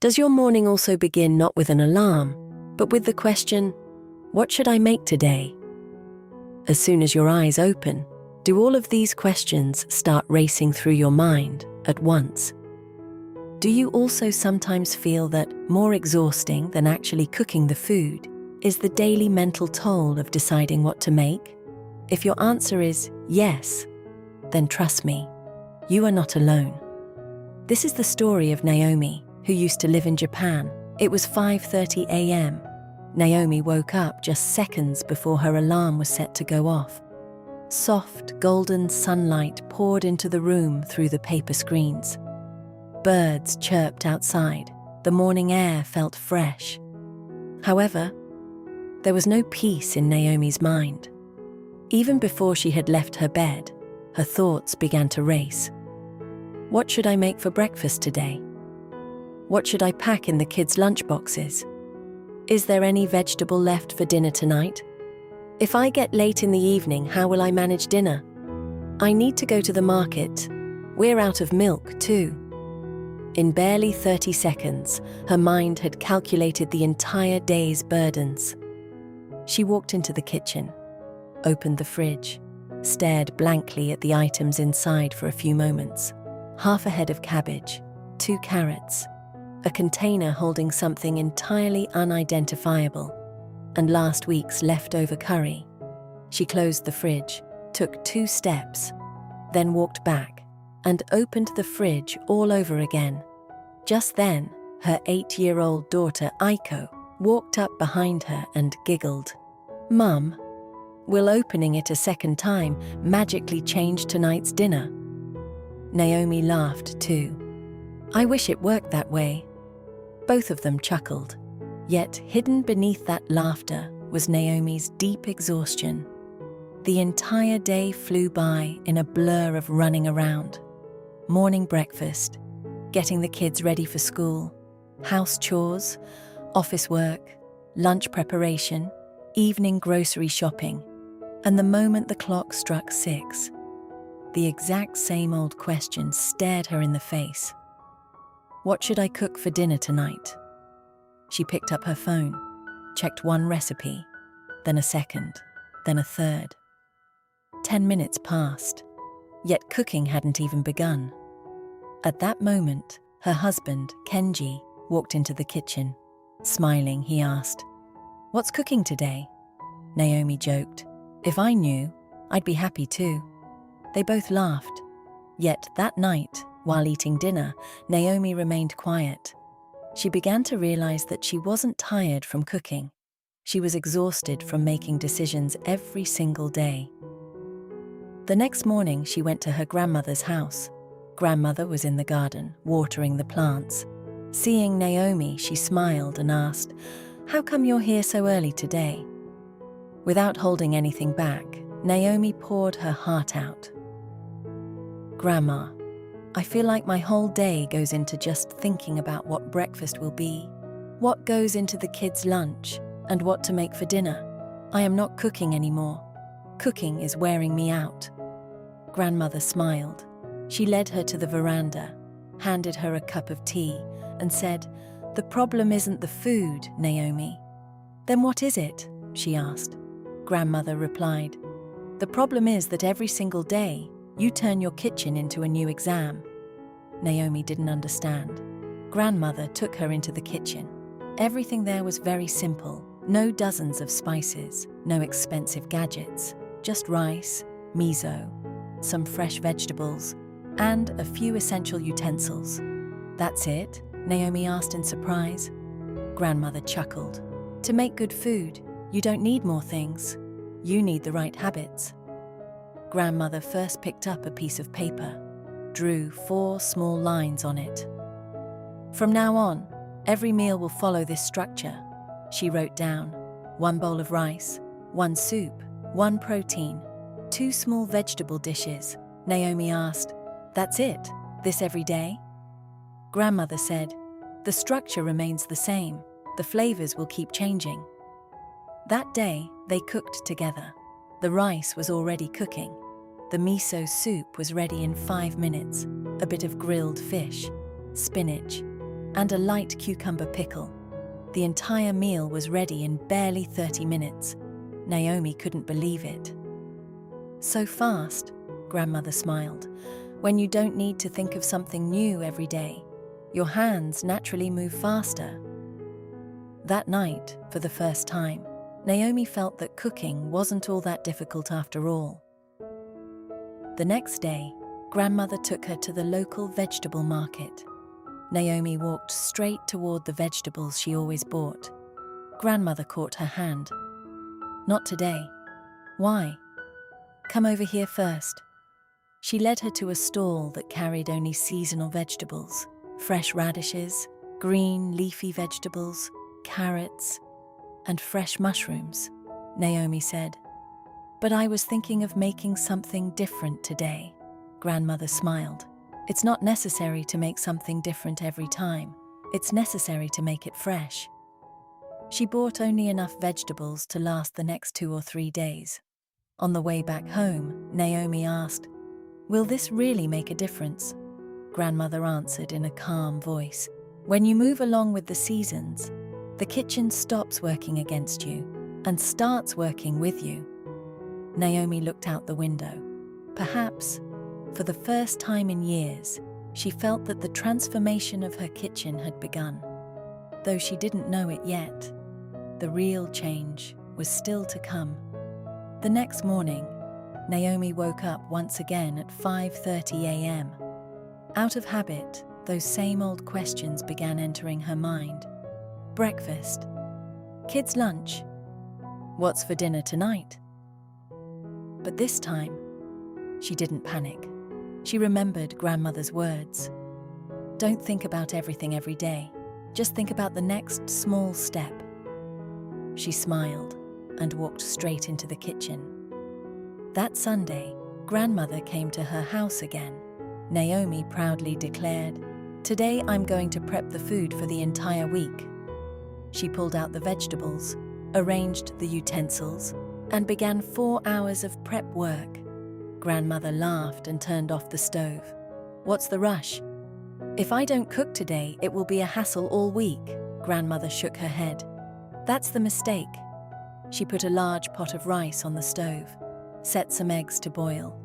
Does your morning also begin not with an alarm, but with the question, what should I make today? As soon as your eyes open, do all of these questions start racing through your mind at once? Do you also sometimes feel that more exhausting than actually cooking the food is the daily mental toll of deciding what to make? If your answer is yes, then trust me, you are not alone. This is the story of Naomi, who used to live in Japan. It was 5:30 a.m. Naomi woke up just seconds before her alarm was set to go off. Soft, golden sunlight poured into the room through the paper screens. Birds chirped outside. The morning air felt fresh. However, there was no peace in Naomi's mind. Even before she had left her bed, her thoughts began to race. What should I make for breakfast today? What should I pack in the kids' lunchboxes? Is there any vegetable left for dinner tonight? If I get late in the evening, how will I manage dinner? I need to go to the market. We're out of milk, too. In barely 30 seconds, her mind had calculated the entire day's burdens. She walked into the kitchen, opened the fridge, stared blankly at the items inside for a few moments. Half a head of cabbage, 2 carrots, a container holding something entirely unidentifiable, and last week's leftover curry. She closed the fridge, took 2 steps, then walked back and opened the fridge all over again. Just then, her 8-year-old daughter Aiko walked up behind her and giggled. "Mum, will opening it a second time magically change tonight's dinner?" Naomi laughed too. "I wish it worked that way." Both of them chuckled, yet hidden beneath that laughter was Naomi's deep exhaustion. The entire day flew by in a blur of running around. Morning breakfast, getting the kids ready for school, house chores, office work, lunch preparation, evening grocery shopping, and the moment the clock struck 6, the exact same old question stared her in the face. What should I cook for dinner tonight? She picked up her phone, checked one recipe, then a second, then a third. 10 minutes passed, yet cooking hadn't even begun. At that moment, her husband, Kenji, walked into the kitchen. Smiling, he asked, "What's cooking today?" Naomi joked, "If I knew, I'd be happy too." They both laughed. Yet that night, while eating dinner, Naomi remained quiet. She began to realize that she wasn't tired from cooking. She was exhausted from making decisions every single day. The next morning, she went to her grandmother's house. Grandmother was in the garden, watering the plants. Seeing Naomi, she smiled and asked, "How come you're here so early today?" Without holding anything back, Naomi poured her heart out. "Grandma, I feel like my whole day goes into just thinking about what breakfast will be, what goes into the kids' lunch, and what to make for dinner. I am not cooking anymore. Cooking is wearing me out." Grandmother smiled. She led her to the veranda, handed her a cup of tea, and said, "The problem isn't the food, Naomi." "Then what is it?" she asked. Grandmother replied, "The problem is that every single day, you turn your kitchen into a new exam." Naomi didn't understand. Grandmother took her into the kitchen. Everything there was very simple. No dozens of spices, no expensive gadgets, just rice, miso, some fresh vegetables, and a few essential utensils. "That's it?" Naomi asked in surprise. Grandmother chuckled. "To make good food, you don't need more things. You need the right habits." Grandmother first picked up a piece of paper, drew 4 small lines on it. "From now on, every meal will follow this structure," she wrote down. 1 bowl of rice, 1 soup, 1 protein, 2 small vegetable dishes. Naomi asked, "That's it? This every day?" Grandmother said, "The structure remains the same. The flavors will keep changing." That day, they cooked together. The rice was already cooking. The miso soup was ready in 5 minutes. A bit of grilled fish, spinach, and a light cucumber pickle. The entire meal was ready in barely 30 minutes. Naomi couldn't believe it. "So fast," Grandmother smiled. "When you don't need to think of something new every day, your hands naturally move faster." That night, for the first time, Naomi felt that cooking wasn't all that difficult after all. The next day, Grandmother took her to the local vegetable market. Naomi walked straight toward the vegetables she always bought. Grandmother caught her hand. "Not today." "Why?" "Come over here first." She led her to a stall that carried only seasonal vegetables, fresh radishes, green leafy vegetables, carrots, and fresh mushrooms. Naomi said, "But I was thinking of making something different today." Grandmother smiled. "It's not necessary to make something different every time. It's necessary to make it fresh." She bought only enough vegetables to last the next 2 or 3 days. On the way back home, Naomi asked, "Will this really make a difference?" Grandmother answered in a calm voice, "When you move along with the seasons, the kitchen stops working against you and starts working with you." Naomi looked out the window. Perhaps, for the first time in years, she felt that the transformation of her kitchen had begun. Though she didn't know it yet, the real change was still to come. The next morning, Naomi woke up once again at 5:30 a.m. Out of habit, those same old questions began entering her mind. Breakfast. Kids' lunch. What's for dinner tonight? But this time, she didn't panic. She remembered Grandmother's words. "Don't think about everything every day. Just think about the next small step." She smiled and walked straight into the kitchen. That Sunday, Grandmother came to her house again. Naomi proudly declared, "Today I'm going to prep the food for the entire week." She pulled out the vegetables, arranged the utensils, and began 4 hours of prep work. Grandmother laughed and turned off the stove. "What's the rush? If I don't cook today, it will be a hassle all week." Grandmother shook her head. "That's the mistake." She put a large pot of rice on the stove, set some eggs to boil,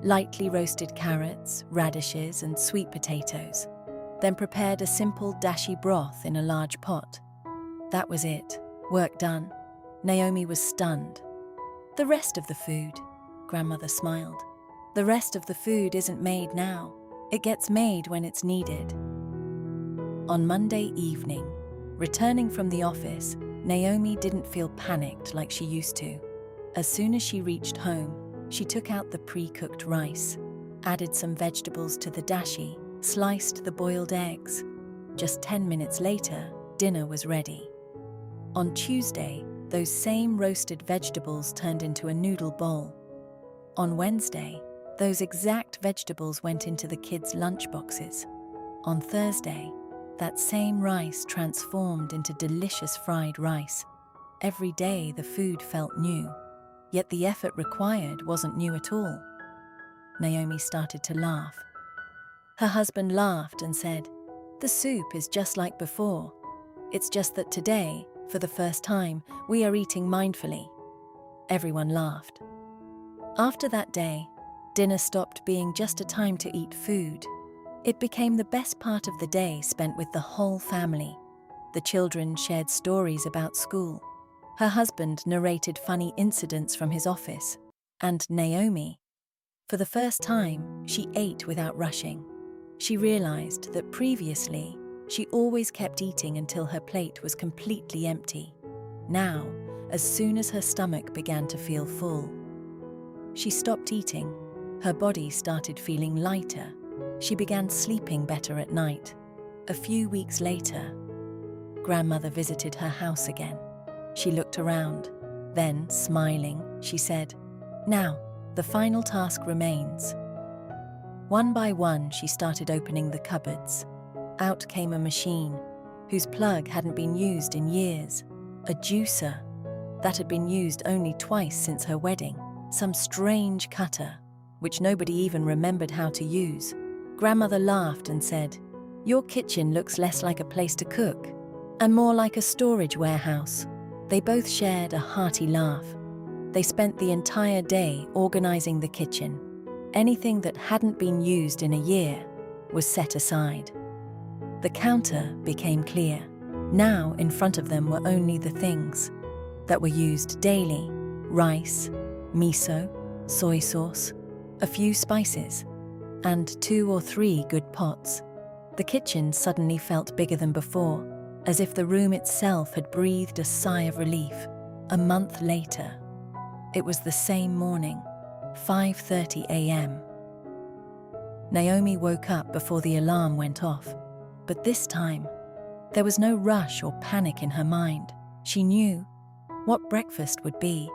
lightly roasted carrots, radishes, and sweet potatoes, then prepared a simple dashi broth in a large pot. That was it. Work done. Naomi was stunned. "The rest of the food," Grandmother smiled. "The rest of the food isn't made now. It gets made when it's needed." On Monday evening, returning from the office, Naomi didn't feel panicked like she used to. As soon as she reached home, she took out the pre-cooked rice, added some vegetables to the dashi, sliced the boiled eggs. Just 10 minutes later, dinner was ready. On Tuesday, those same roasted vegetables turned into a noodle bowl. On Wednesday, those exact vegetables went into the kids' lunchboxes. On Thursday, that same rice transformed into delicious fried rice. Every day the food felt new, yet the effort required wasn't new at all. Naomi started to laugh. Her husband laughed and said, "The soup is just like before. It's just that today, for the first time, we are eating mindfully." Everyone laughed. After that day, dinner stopped being just a time to eat food. It became the best part of the day spent with the whole family. The children shared stories about school. Her husband narrated funny incidents from his office. And Naomi, for the first time, she ate without rushing. She realized that previously, she always kept eating until her plate was completely empty. Now, as soon as her stomach began to feel full, she stopped eating. Her body started feeling lighter. She began sleeping better at night. A few weeks later, Grandmother visited her house again. She looked around. Then, smiling, she said, "Now, the final task remains." One by one, she started opening the cupboards. Out came a machine, whose plug hadn't been used in years. A juicer, that had been used only twice since her wedding. Some strange cutter, which nobody even remembered how to use. Grandmother laughed and said, Your kitchen looks less like a place to cook and more like a storage warehouse." They both shared a hearty laugh. They spent the entire day organizing the kitchen. Anything that hadn't been used in a year was set aside. The counter became clear. Now in front of them were only the things that were used daily: rice, miso, soy sauce, a few spices, and 2 or 3 good pots. The kitchen suddenly felt bigger than before, as if the room itself had breathed a sigh of relief. A month later, it was the same morning, 5:30 a.m. Naomi woke up before the alarm went off, but this time, there was no rush or panic in her mind. She knew what breakfast would be,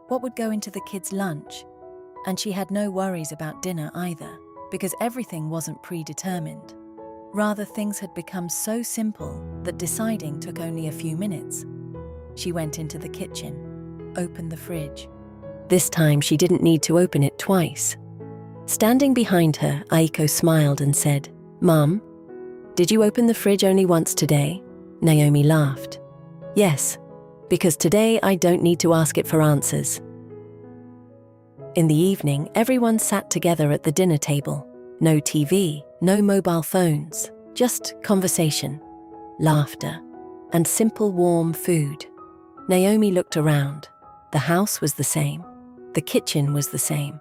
what would go into the kids' lunch, and she had no worries about dinner either, because everything wasn't predetermined. Rather, things had become so simple that deciding took only a few minutes. She went into the kitchen, opened the fridge. This time she didn't need to open it twice. Standing behind her, Aiko smiled and said, "Mom, did you open the fridge only once today?" Naomi laughed. "Yes, because today I don't need to ask it for answers." In the evening, everyone sat together at the dinner table. No TV, no mobile phones, just conversation, laughter, and simple warm food. Naomi looked around. The house was the same. The kitchen was the same.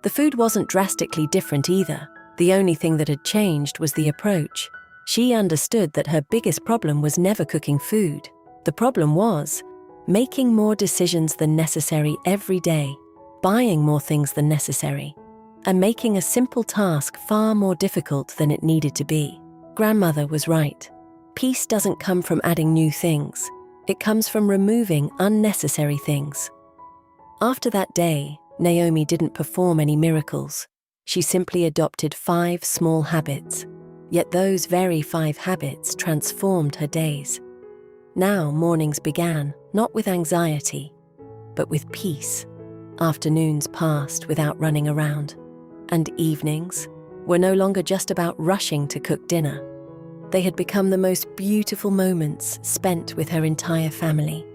The food wasn't drastically different either. The only thing that had changed was the approach. She understood that her biggest problem was never cooking food. The problem was making more decisions than necessary every day, buying more things than necessary, and making a simple task far more difficult than it needed to be. Grandmother was right. Peace doesn't come from adding new things. It comes from removing unnecessary things. After that day, Naomi didn't perform any miracles. She simply adopted 5 small habits. Yet those very 5 habits transformed her days. Now mornings began, not with anxiety, but with peace. Afternoons passed without running around. And evenings were no longer just about rushing to cook dinner. They had become the most beautiful moments spent with her entire family.